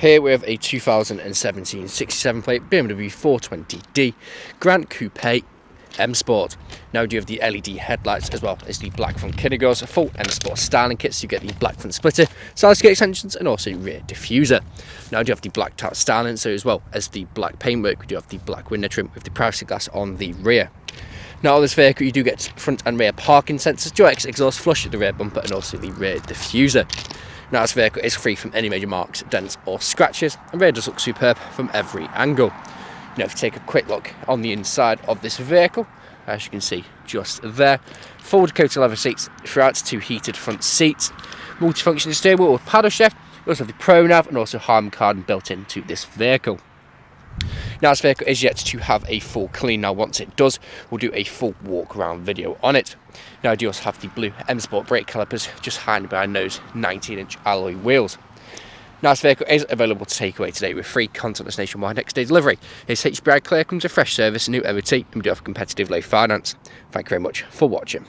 Here we have a 2017 67 plate BMW 420D GRAN Coupe M Sport. Now we do have the LED headlights as well as the black front Kinegos, a full M Sport styling kit, so you get the black front splitter, side skate extensions and also rear diffuser. Now we do have the black top styling, so as well as the black paintwork, we do have the black window trim with the privacy glass on the rear. Now on this vehicle you do get front and rear parking sensors, dual exhaust flush, the rear bumper and also the rear diffuser. Now this vehicle is free from any major marks, dents or scratches, and rear does look superb from every angle. Now if you take a quick look on the inside of this vehicle, as you can see just there, forward coated leather seats throughout, 2 heated front seats, multifunction steering wheel with paddle shift, we also have the Pro Nav and also Harman Kardon built into this vehicle. Now this vehicle is yet to have a full clean. Now once it does, we'll do a full walk around video on it. Now I do also have the blue M Sport brake calipers just hiding behind those 19-inch alloy wheels. Now this vehicle is available to take away today with free contactless nationwide next day delivery. It's HPI clear, comes with fresh service, new MOT, and we do have competitive low finance. Thank you very much for watching.